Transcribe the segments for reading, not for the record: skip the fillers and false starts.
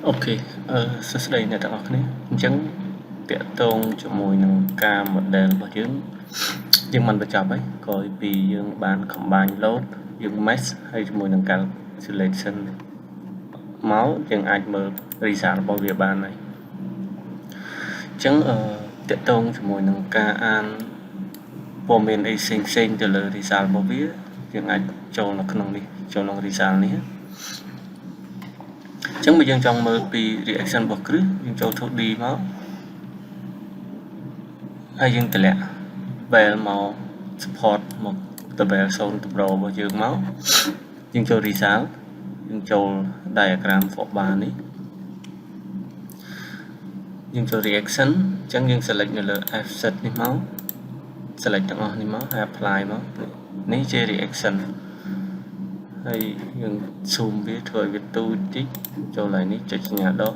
អូខេសួស្តីអ្នកទាំងអស់គ្នាអញ្ចឹងតាក់ទងជាមួយនឹងការ model របស់យើងមិនបញ្ចប់ហើយក្រោយពីយើងបាន combine load យើង mesh ហើយជាមួយនឹង calculation មកយើងអាចមើល result របស់វាបានហើយអញ្ចឹងតាក់ទងជាមួយនឹងការអានព័ត៌មានអីផ្សេងទៅលើ result របស់វាយើងអាចចូលនៅក្នុងនេះចូលក្នុង result នេះអញ្ចឹងបើយើងចង់មើលពី reaction របស់គ្រឹះយើងចូល 2D មកហើយយើងតម្លាក់ val មក support មក tabel 0 តម្រូវរបស់យើងមកយើងចូល result យើងចូល diagram for bar នេះយើងចូល reaction អញ្ចឹងយើង select នៅលើ offset នេះមក select ទាំងអស់នេះមកហើយ apply មកនេះជា reaction ហើយយើង zoom វាធ្វើឲ្យវាទូចតិចចូលឡើងនេះចុចសញ្ញាដក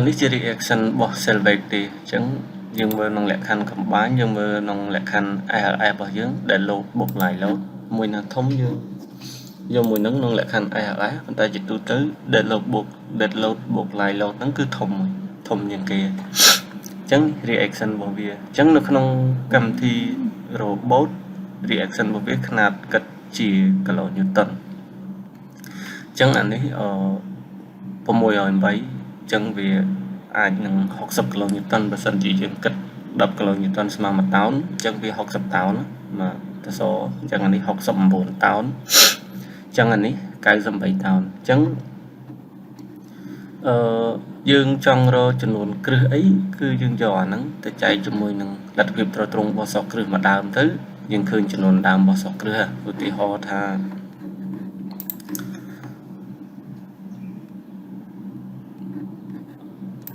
នេះជា reaction របស់ cell weight ទេអញ្ចឹងយើងមើលក្នុងលក្ខខណ្ឌ combine យើងមើលក្នុងលក្ខខណ្ឌ ALF របស់យើងដែល load បូក line load មួយណាធំយើងយកមួយនឹងក្នុងលក្ខខណ្ឌ ALF ប៉ុន្តែជាទូទៅ dead load បូក line load ហ្នឹងគឺធំជាងគេអញ្ចឹង reaction របស់វាអញ្ចឹងនៅក្នុងកម្មវិធី robot reaction របស់វាຂະຫນាតគិតជាគីឡូញូតុនអញ្ចឹងអានេះ608អញ្ចឹងវាអាចនឹង60គីឡូញូតុនបើសិនជាយើងគិត10គីឡូញូតុនស្មើ1តោនអញ្ចឹងវា60តោនមកតសអញ្ចឹងអានេះ69តោនអញ្ចឹងអានេះ98តោនអញ្ចឹងយើងចង់រកចំនួនគ្រឹះអីគឺយើងយកអាហ្នឹងទៅចែកជាមួយនឹងលទ្ធភាពត្រត្រង់របស់សក់គ្រឹះមួយដើមទៅយើងឃើញចំនួនដើមរបស់សក់គ្រឹះឧទាហរណ៍ថា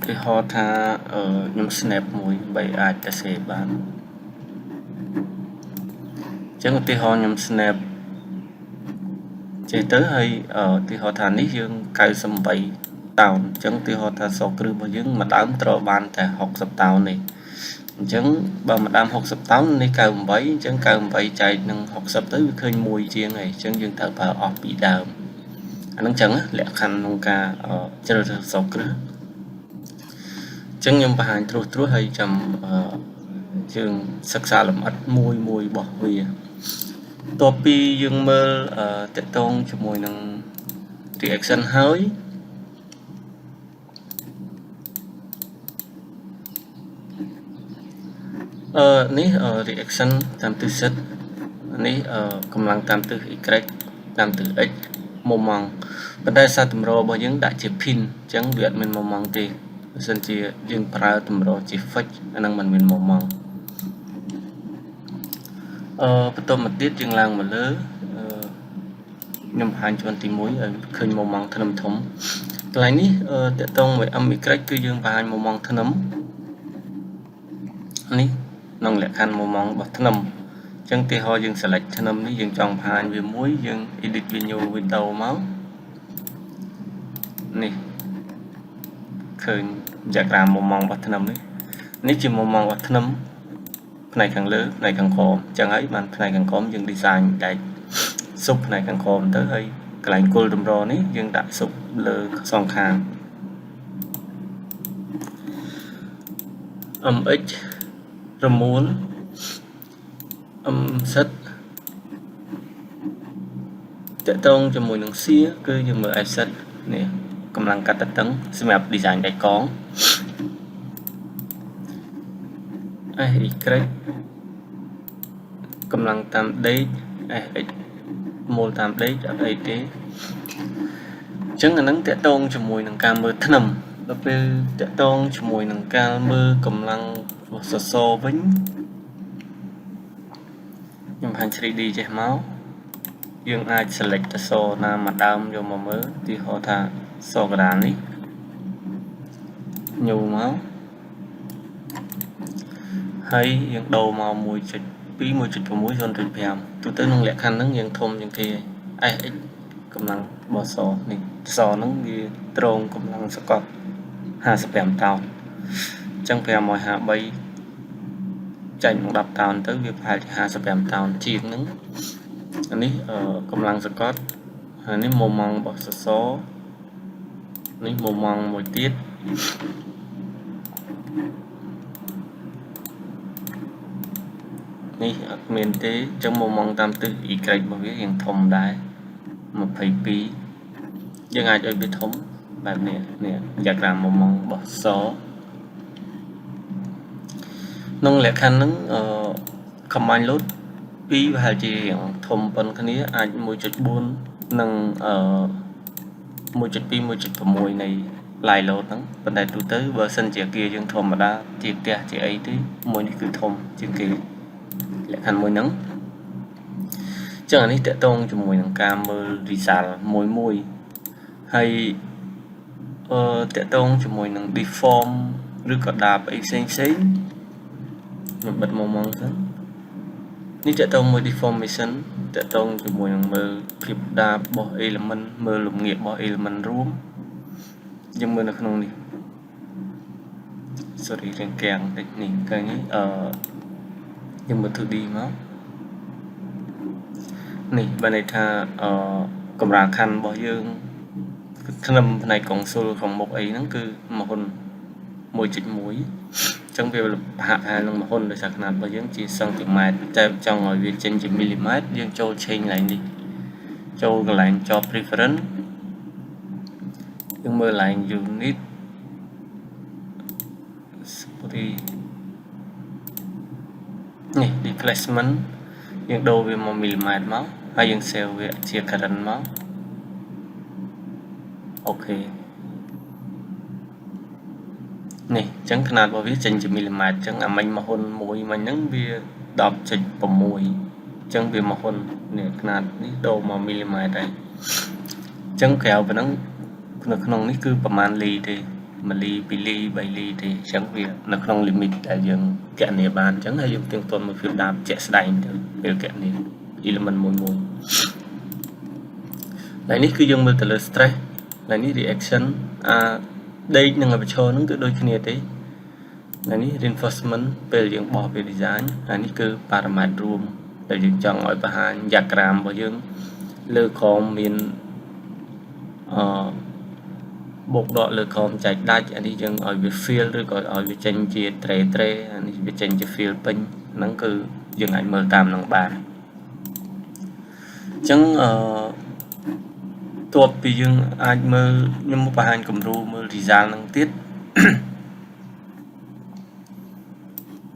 ខ្ញុំ snap មួយបីអាចទៅសេបានអញ្ចឹងឧទាហរណ៍ខ្ញុំ snap ចេះទៅហើយឧទាហរណ៍ថានេះយើង98តោនអញ្ចឹងឧទាហរណ៍ថាសក់គ្រឹះរបស់យើងមួយដើមត្រូវបានតែ60តោននេះអញ្ចឹងបើមួយដើម60តោននេះ98អញ្ចឹង98ចែកនឹង60ទៅវាឃើញ1ជាងហើយអញ្ចឹងយើងត្រូវប្រើអស់2ដើមអាហ្នឹងអញ្ចឹងលក្ខខណ្ឌក្នុងការជ្រើសរើសសក់គ្រឹះអញ្ចឹងខ្ញុំបង្ហាញត្រួសហើយចាំយើងសិក្សាលម្អិតមួយរបស់វាតបពីយើងមើលតកតងជាមួយនឹង reaction ហើយនេះ reaction តាមទិស z នេះកម្លាំងតាមទិស y តាមទិស x មុំម៉ង់ប៉ុន្តែសារតម្រូវរបស់យើងដាក់ជា pin អញ្ចឹងវាអត់មានមុំម៉ង់ទេបើសិនជាយើងប្រើតម្រូវជា fix អាហ្នឹងមិនមានមុំម៉ង់បន្ទាប់មកទៀតយើងឡើងមកលើខ្ញុំបង្ហាញជាន់ទី1ឲ្យឃើញមុំម៉ង់ធ្នឹមធំកន្លែងនេះតកតងមួយ my គឺយើងបង្ហាញមុំម៉ង់ធ្នឹមនេះក្នុងលក្ខខណ្ឌមុំម៉ង់របស់ធ្នឹមអញ្ចឹងទីហោយើង select ធ្នឹមនេះយើងចង់បង្ហាញវាមួយយើង edit new window មកនេះឃើញ diagram មុំម៉ង់របស់ធ្នឹមនេះជាមុំម៉ង់របស់ធ្នឹមផ្នែកខាងលើផ្នែកខាងក្រោមអញ្ចឹងហើយបានផ្នែកខាងក្រោមយើង design ដែកស៊ុបផ្នែកខាងក្រោមទៅហើយកន្លែងគល់តម្រនេះយើងដាក់ស៊ុបលើសងខាង mx រមូល z តកតងជាមួយនឹង c គឺយើងមើល offset នេះកម្លាំងកាត់តឹងសម្រាប់ design ដែកកង y កម្លាំងតាមដេក sx មូលតាមដេកអត់អីទេអញ្ចឹងអាហ្នឹងតកតងជាមួយនឹងការមើលធ្នឹមដល់ពេលតកតងជាមួយនឹងការមើលកម្លាំងរបស់សសរវិញខ្ញុំបង្ហាញ 3D ចេះមកយើងអាច select សសរណាមួយដើមយកមកមើលឧទាហរណ៍ថាសកដាលនេះញូរមកហើយយើងដូរមក 1.2 1.6 0.5 ទូទៅក្នុងលក្ខខណ្ឌហ្នឹងយើងធំជាងគេ SX កម្លាំងរបស់សនេះសហ្នឹងវាត្រង់កម្លាំងសកត់55តោនអញ្ចឹង553ចែកនឹង10តោនទៅវាប្រហែលជា55តោនជាងហ្នឹង อันนี้กำลังสกอตอันนี้มุมมองบอสโซនេះមុំម៉ងមួយទៀតនេះអត់មានទេចឹងមុំម៉ងតាមទិស y របស់វាយ៉ាងធំដែរ22យើងអាចឲ្យវាធំបែបនេះនេះយ៉ាក្រាមមុំម៉ងរបស់សក្នុងលក្ខខណ្ឌហ្នឹងcommand load 2ប្រហែលជាធំប៉ុនគ្នាអាច 1.4 និង1.2 1.6 នៃ line load ហ្នឹងប៉ុន្តែទូទៅបើសិនជាគេយើងធម្មតាជាផ្ទះជាអីទេមួយនេះគឺធំជាងគេលក្ខខណ្ឌមួយហ្នឹងចឹងអានេះតកតងជាមួយនឹងការមើល result មួយហើយតកតងជាមួយនឹង deform ឬក៏ដាបអីផ្សេងខ្ញុំបិទមុំមកសិននេះតកតងមួយ deformation តកតងជាមួយនឹងមើលភាពដាបរបស់ element មើលលំងាករបស់ element រួមយើងមើលនៅក្នុងនេះ sorry រៀងកាំងតិចនេះឃើញយើងមើល 2D មកនេះបើន័យថាកម្រាលខណ្ឌរបស់យើងក្នុងផ្នែកកុងស៊ុលខាងមុខអីហ្នឹងគឺមហ៊ុន 1.1 អញ្ចឹងវាប្រហាក់ប្រហែលនឹងមហ៊ុនដោយសារຂະຫນາດរបស់យើងជាសង់ទីម៉ែត្រតែចង់ឲ្យវាចេញជាមីលីម៉ែត្រយើងចូល change កន្លែងនេះចូលកន្លែងចោ preference យើងមើលកន្លែង unitនេះ displacement យើងដូរវាមកមីលីម៉ែត្រមកហើយយើង save វាជា current មកអូខេនេះអញ្ចឹងຂະຫນາດរបស់វាចេញជាមីលីម៉ែត្រអញ្ចឹងអាមិញមហ៊ុនមួយមិញហ្នឹងវា 10.6 អញ្ចឹងវាមហ៊ុននេះຂະຫນາດនេះដូរមកមីលីម៉ែត្រហើយអញ្ចឹងក្រៅពីហ្នឹងនៅក្នុងនេះគឺប្រមាណលីទេ1លី2លី3លីទេអញ្ចឹងវានៅក្នុង limit ដែលយើងគណនាបានអញ្ចឹងហើយយើងទៀងទាត់មើលភាពដាបជាក់ស្ដែងទៅពេលគណនា element មួយហើយនេះគឺយើងមើលទៅលើ stress ហើយនេះ reaction ដេកនិងប្រឈរហ្នឹងគឺដូចគ្នាទេហើយនេះ reinforcement ពេលយើងបោះពី design ហើយនេះគឺ parameter រួមដែលយើងចង់ឲ្យបង្ហាញ diagram របស់យើងលើក្រោមមានបូកដកលើក្រោមចែកដាច់អានេះយើងឲ្យវា fill ឬក៏ឲ្យវាចេញជា tray អានេះវាចេញជា fill ពេញហ្នឹងគឺយើងអាចមើលតាមនឹងបានអញ្ចឹងទោះពីយើងអាចមើលខ្ញុំបង្ហាញគំរូមើល result ហ្នឹងទៀត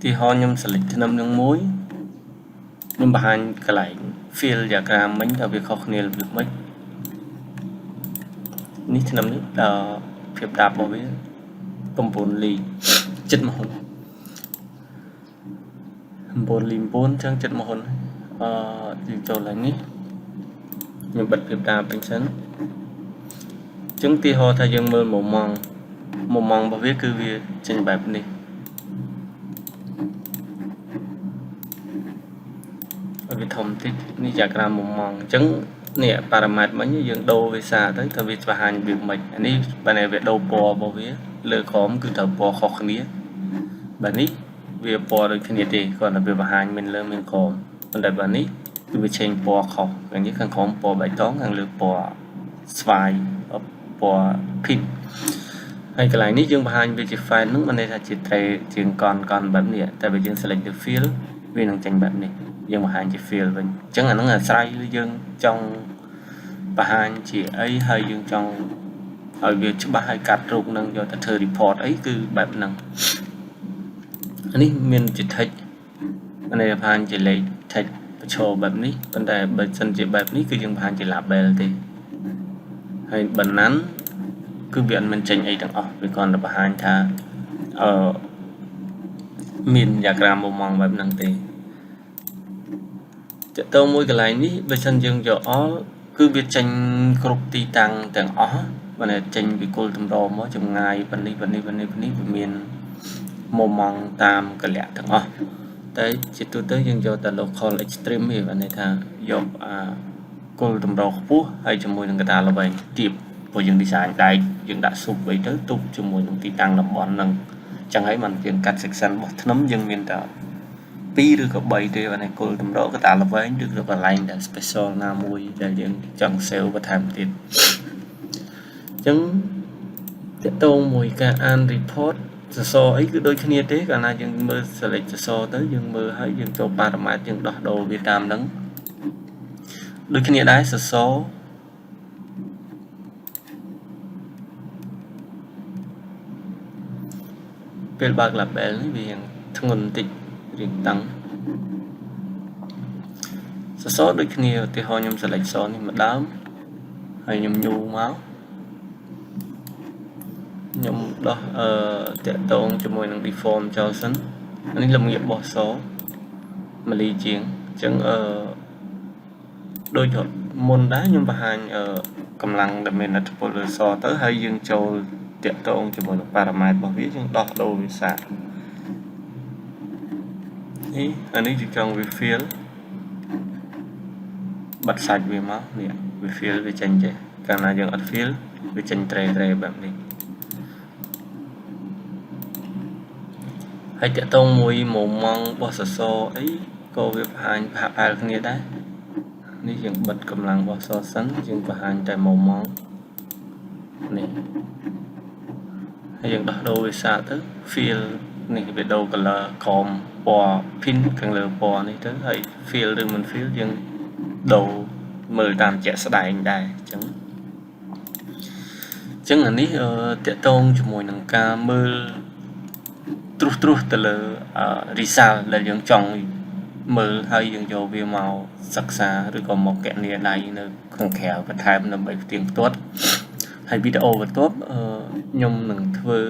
ទីហោខ្ញុំ select ធ្នឹមនឹងមួយខ្ញុំបង្ហាញកន្លែង fill diagram មិញថាវាខុសគ្នារបៀបម៉េចនេះធ្នឹមនេះភាពដាប់របស់វា9លីចិត្តមហ៊ុន9លី9អញ្ចឹងចិត្តមហ៊ុនយើងចូលឡើងនេះខ្ញុំបិទភាពដាប់ពេញសិនអញ្ចឹងទីហោថាយើងមើលមុំម៉ងរបស់វាគឺវាចេញបែបនេះឲ្យវាធំតិចនេះdiagramមុំម៉ងអញ្ចឹងនេះ parameter មិញយើងដូរវាសាទៅថាវាបង្ហាញវាមិនអានេះបើវាដូរពណ៌របស់វាលើក្រោមគឺត្រូវពណ៌ខុសគ្នាបើនេះវាពណ៌ដូចគ្នាទេគ្រាន់តែវាបង្ហាញមានលើមានក្រោមប៉ុន្តែបើនេះគឺវាឆេញពណ៌ខុសខាងនេះខាងក្រោមពណ៌បៃតងខាងលើពណ៌ស្វាយពណ៌ pink ហើយកន្លែងនេះយើងបង្ហាញវាជា file ហ្នឹងមិនន័យថាជា tray ជាងកនបែបនេះតែបើយើង select ទៅ fill វានឹងចេញបែបនេះយើងបង្ហាញជា fill វិញអញ្ចឹងអាហ្នឹងអាស្រ័យលើយើងចង់បង្ហាញជាអីហើយយើងចង់ឲ្យវាច្បាស់ហើយកាត់រូបនឹងយកទៅធ្វើ report អីគឺបែបហ្នឹងអានេះមានជា text អានេះបង្ហាញជាលេខ text បញ្ឈរបែបនេះប៉ុន្តែបើសិនជាបែបនេះគឺយើងបង្ហាញជា label ទេហើយបណ្ណាន់គឺវាអត់មានចេញអីទាំងអស់វាគ្រាន់តែបង្ហាញថាមាន diagram មុំម៉ងបែបហ្នឹងទេតើតើមួយកន្លែងនេះបើសិនយើងយកអល់គឺវាចេញគ្រប់ទីតាំងទាំងអស់បើតែចេញពីគោលតម្រមកចម្ងាយប៉ុណ្នេះវាមានមុំម៉ងតាមកលៈទាំងអស់តែជាទូទៅយើងយកតែ local extreme ទេបើន័យថាយកគោលតម្រខ្ពស់ហើយជាមួយនឹងកតាល្វែងទៀតព្រោះយើង design ដែកយើងដាក់ sub អីទៅទុកជាមួយនឹងទីតាំងតំបន់ហ្នឹងអញ្ចឹងហើយมันយើងកាត់ section របស់ធ្នឹមយើងមានតែ 2 ឬក៏ 3 ទេបាទគោលតម្រូវក៏តាល្វែងឬក៏កន្លែងដែល special ណាមួយដែលយើងចង់ save បន្ថែមទៀតអញ្ចឹងតកតងមួយការអាន report សសរអីគឺដូចគ្នាទេកាលណាយើងមើល select សសរទៅយើងមើលហើយយើងចូល parameter យើងដោះដូរវាតាមហ្នឹងដូចគ្នាដែរសសរពេលបើក label នេះវាយ៉ាងធ្ងន់បន្តិចរៀងតឹងសសរដូចគ្នាឧទាហរណ៍ខ្ញុំ select សសរនេះម្ដងហើយខ្ញុំញូរមកខ្ញុំដោះតាក់ទងជាមួយនឹង deform ចូលសិននេះលំងាបរបស់សម៉ាលីជាងអញ្ចឹងដូចមុនដែរខ្ញុំបង្ហាញកម្លាំងដែលមានឥទ្ធិពលលើសទៅហើយយើងចូលតាក់ទងជាមួយនឹង parameter របស់វាយើងដោះដូរវាសាកនេះអានេះយើងចង់ refill បាត់សាច់វាមកនេះ refill វាចេញចេះកាលណាយើងអត់ fill វាចេញត្រេបែបនេះហើយតាក់ទងមួយមុំម៉ងរបស់សសរអីក៏វាបង្ហាញហាក់ផែលគ្នាដែរនេះយើងបិទកម្លាំងរបស់សសរសិនយើងបង្ហាញតែមុំម៉ងនេះហើយយើងដោះដូរវាសាកទៅ fill នេះវាដូរ color ក្រមពណ៌ pin ខាងលើពណ៌នេះទៅហើយ fill ឬមិន fill យើងដូរមើលតាមជាក់ស្ដែងដែរអញ្ចឹងអានេះតាក់ទងជាមួយនឹងការមើលត្រុសទៅលើ result ដែលយើងចង់មើលហើយយើងយកវាមកសិក្សាឬក៏មកកណនាដៃនៅខាងក្រៅបន្ថែមដើម្បីផ្ទៀងផ្ទាត់ហើយវីដេអូបន្ទាប់ខ្ញុំនឹងធ្វើ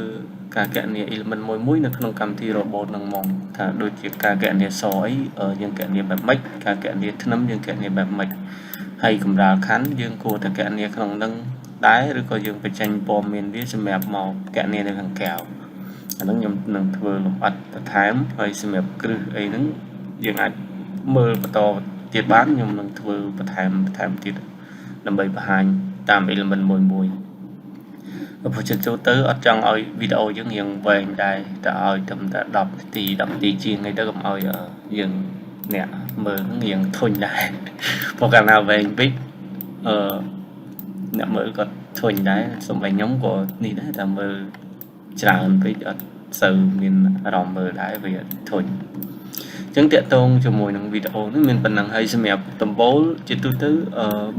ការកណនា element មួយនៅក្នុងកម្មវិធី robot នឹងមកថាដូចជាការកណនាសអីយើងកណនាបែបម៉េចការកណនាធ្នឹមយើងកណនាបែបម៉េចហើយកម្រាលខណ្ឌយើងគួរតែកណនាក្នុងនឹងដែរឬក៏យើងបញ្ចេញព័ត៌មានវាសម្រាប់មកកណនានៅខាងក្រៅអាហ្នឹងខ្ញុំនឹងធ្វើលម្អិតបន្ថែមហើយសម្រាប់គ្រឹះអីហ្នឹងយើងអាចមើលបន្តទៀតបានខ្ញុំនឹងធ្វើបន្ថែមទៀតដើម្បីបង្ហាញតាម element មួយព្រោះចិត្តចូលទៅអត់ចង់ឲ្យវីដេអូយើងរៀងវែងដែរតែឲ្យត្រឹមតែ10នាទីជាងអីទៅកុំឲ្យយើងអ្នកមើលរៀងធុញដែរព្រោះកាលណាវែងពេកអ្នកមើលក៏ធុញដែរសូម្បីខ្ញុំក៏នេះដែរតែមើលច្រើនពេកអត់សូវមានអារម្មណ៍មើលដែរវាធុញអញ្ចឹងតាក់ទងជាមួយនឹងវីដេអូនេះមានប៉ុណ្ណឹងហើយសម្រាប់ដំបូលជាទូទៅ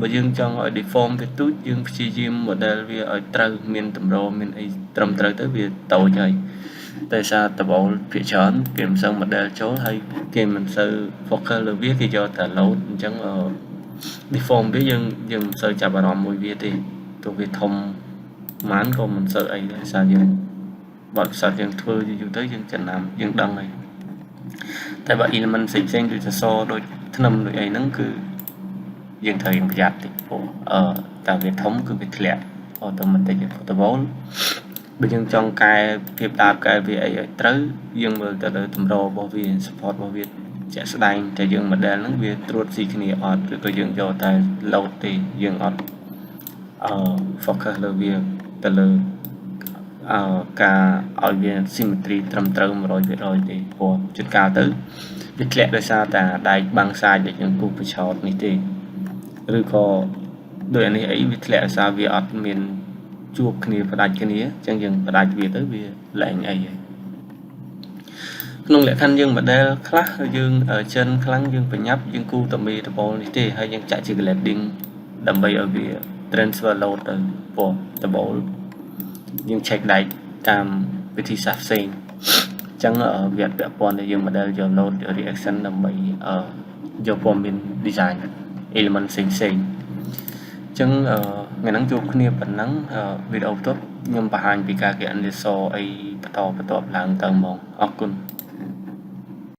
បើយើងចង់ឲ្យ deform វាទូចយើងព្យាយាម model វាឲ្យត្រូវមានតម្រូវមានអីត្រឹមត្រូវទៅវាតូចហើយតែសារដំបូលភាគច្រើនគេមិនសូវ model ចូលហើយគេមិនសូវ focus លើវាគេយកតែ load អញ្ចឹងdeform វាយើងមិនសូវចាប់អារម្មណ៍មួយវាទេទោះវាធំប៉ុន្មានក៏មិនសូវអីដែរសារយើងបើផ្សិតយើងធ្វើយូរទៅយើងចំណាំយើងដឹងហើយតែបើ element ផ្សេងដូចសសរដូចធ្នឹមដូចអីហ្នឹងគឺយើងត្រូវប្រយ័ត្នតិចព្រោះតែវាធំគឺវាធ្លាក់ automatic portable បើយើងចង់កែភាពដើមកែវាអីឲ្យត្រូវយើងមើលទៅលើតម្រូវរបស់វា support របស់វាជាក់ស្ដែងតែយើង model ហ្នឹងវាត្រួតស៊ីគ្នាអត់ឬក៏យើងយកតែ load ទេយើងអត់ focus លើវាទៅលើការឲ្យវា symmetry ត្រឹមត្រូវ 100% ទេព្រោះជួនកាលទៅវាធ្លាក់ដោយសារតែដែកបាំងសាច់ដែលយើងគូសបញ្ឆោតនេះទេឬក៏ដោយអានេះអីវាធ្លាក់ដោយសារវាអត់មានជួបគ្នាផ្ដាច់គ្នាអញ្ចឹងយើងផ្ដាច់វាទៅវាលែងអីហើយក្នុងលក្ខខណ្ឌយើង model ខ្លះយើងចិនខ្លាំងយើងប្រញាប់យើងគូតមេដបលនេះទេហើយយើងចាក់ជា grading ដើម្បីឲ្យវា transfer load ទៅពណ៌ដបលយើង check ដែកតាមវិធីសាស្ត្រផ្សេងអញ្ចឹងវាពាក់ព័ន្ធនឹងយើង model យក load យក reaction ដើម្បីយកព័ត៌មាន design element ផ្សេងអញ្ចឹងថ្ងៃហ្នឹងជួបគ្នាប៉ុណ្ណឹងវីដេអូបន្ទាប់ខ្ញុំបង្ហាញពីការកណនាអីបន្តឡើងទៅហ្មងអរគុណ